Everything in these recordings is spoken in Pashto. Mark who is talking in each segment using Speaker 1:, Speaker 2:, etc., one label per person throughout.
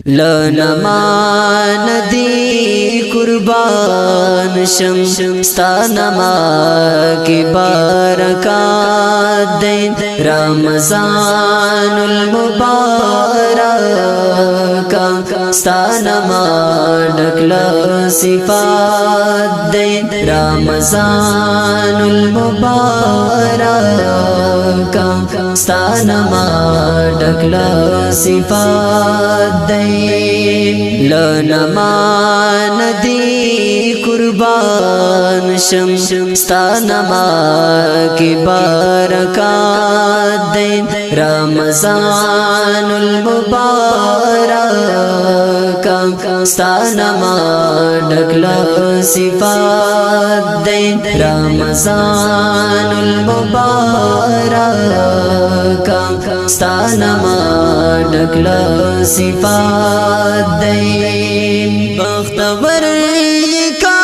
Speaker 1: لنما ندی قربان شم ستا نما کی برکات دین رمضان المبارک ستا نما ڈکل صفات دین رمضان المبارک ستا نما ڈکل صفات دین لنما ندی قربان شم ستا نما کی برکات دین رمضان المبارک ستا نما ڈکل صفات دین رمضان المبارک ستا نما ڈکل صفات دین بختور کا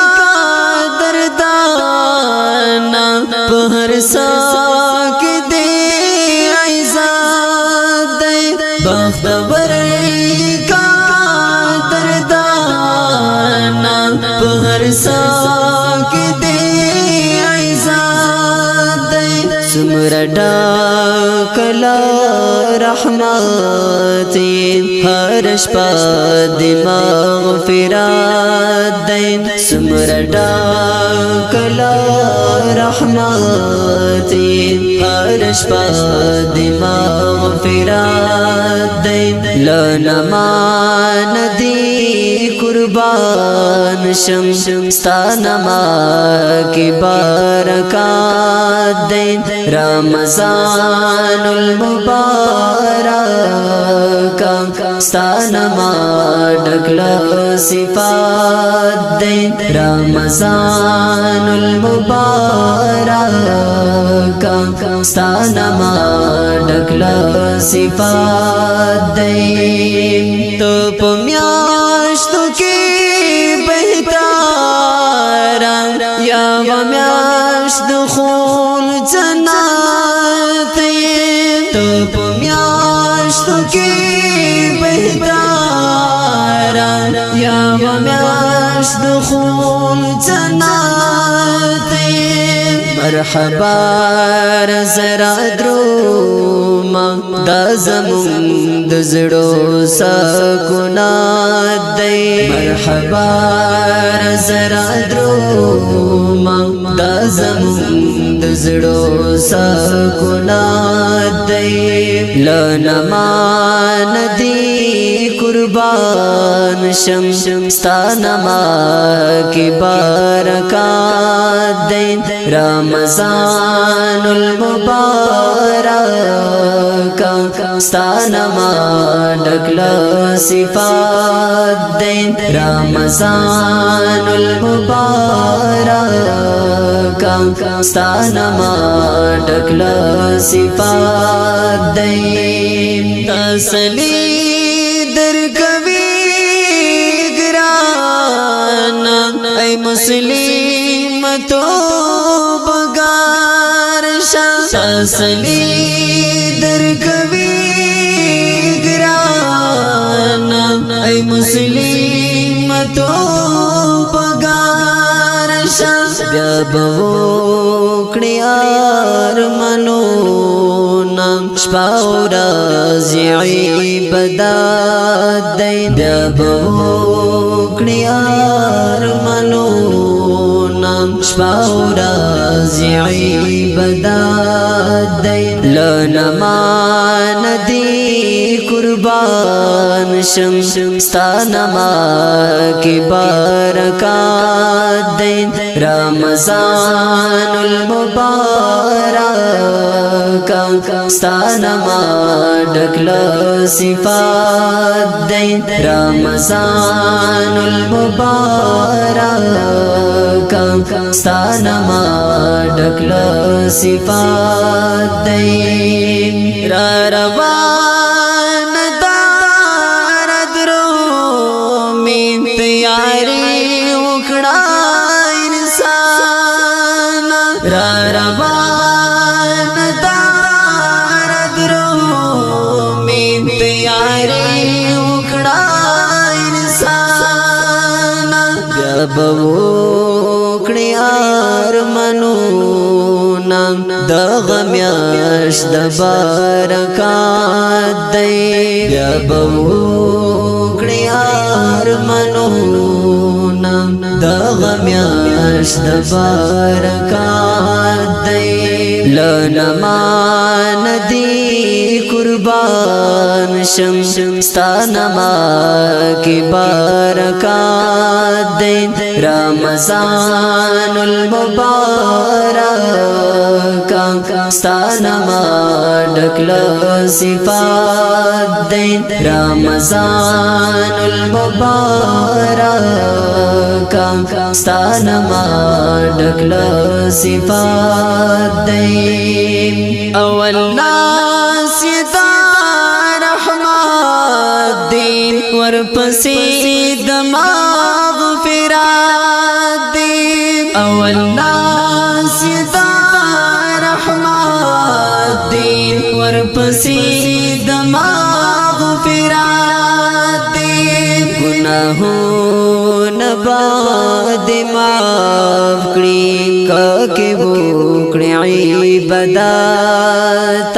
Speaker 1: دردانا پہر ساک دے عزت دین بختور کا دردانا پہر ساک دے عزت دین سمرڈا کلا رحمتین ہر شپا دی مغفرات دین سمرڈا کلا رحمتین ہر شپا دی مغفرات دین لنما ندی قربان شم ستا نما کی برکات دین رمضان المبارک ستا نما ڈکل صفات دین رمضان المبارک ستا نما ڈکل صفات دین تو پمیاشتو کی بہتارا یا ومیاشت خول جنات تو پمیاشتو کی بہتارا یا ومیاشت خول جنات مرحبا رزرا دروما دا زمون دزڑو سکونات دی مرحبا رزرا دروما دا زمون دزڑو سکونات دی لنما ندی قربان شم ستا نما کی برکات دین رمضان المبارک ستا نما ڈکل صفات دین رمضان المبارک ستا نما ڈکل صفات دین تسلی درکوی گرانا اے مسلم تو بگار شاہ تسلی درکوی گرانا اے مسلم تو بگار شاہ بیا بوکڑی آرمانونا شپاو رازی عبادات دین بیا بوکڑی آرمانونا شپاو رازی عبادات دین لنما ندی قربان شم ستا نما کی برکات دین رمضان المبارک ستا نما ڈکل صفات دین رمضان المبارک ستا نما ڈکل صفات دین را روان دار درومی تیاری اکڑا انسان را روان دار درومی تیاری اکڑا بوکړي ارمانونه د غمیاش د برکات دی بیا بوکړي ارمانونه د غمیاش د برکات دی لنمان دی قربان شم ستانما کی برکات دی رمضان المبارک ستانما ډکل صفات دی رمضان المبارک ستانما ډکل صفات دی اول ناس دا رحمت دی ورپسې د مغفرت دی اول ناس دا رحمت دی ورپسې د مغفرت دی گناهونه بعد معاف کړي ککې وکړي عبادت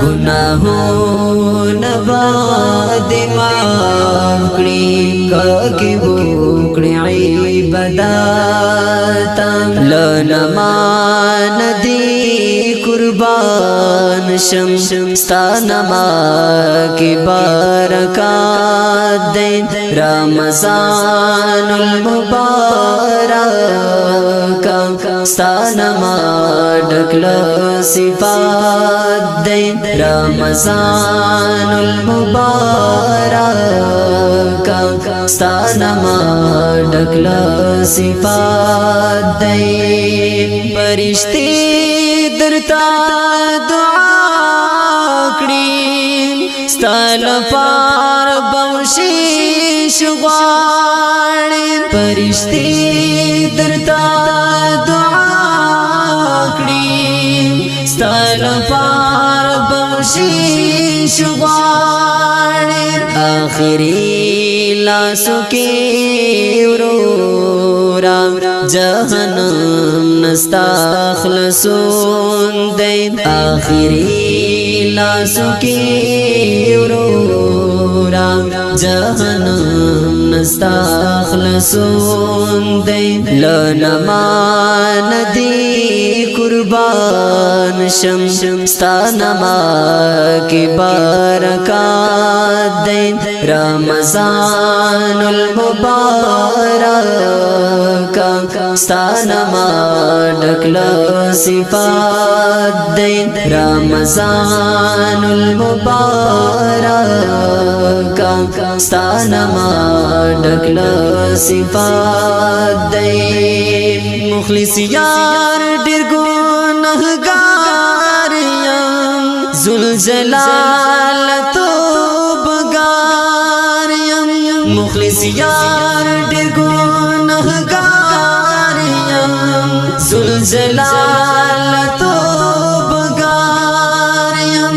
Speaker 1: گناهونه بعد معاف کړي ککې وکړي عبادت لنمان دی قربان شم ستانما کی برکات دی رمضان المبارک ستانما ډکل صفات دی رمضان المبارک ستانما ډکل صفات دی فرشتي درتا دعا کړي ستل پار بوشیش غواړي فرشتي درتا دعا کړي ستل پار بوشیش غواړي آخري لاسو کې ورورا جهنم نستا خلصون دی آخری لاسو کی ورورا جهنم نستا خلصون دی لنمان دی قربان شم ستانما کی برکات دی رمضان المبارک ستانما ډکل صفات دی رمضان المبارک ستانما ډکل صفات دی مخلص یار ډیر ګناهګار یم ذوالجلال توبګار یم مخلص یار ډیر ګناهګار یم ذوالجلال توبګار یم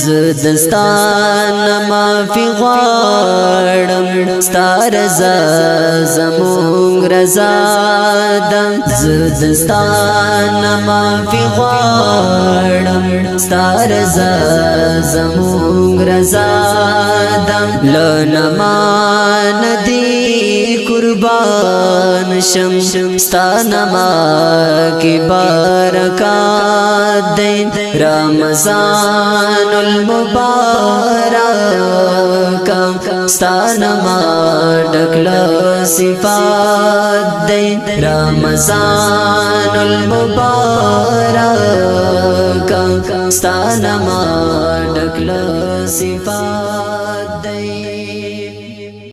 Speaker 1: زدستان معافي غواړم ستا رضا زمونږ رضا ده زدستان معافي غواړم ستا رضا زمونږ رضا ده لنمان دی قربان شم ستانما کی برکات دی رمضان المبارک ستانما ډکل صفات دی رمضان المبارک ستانما ډکل صفات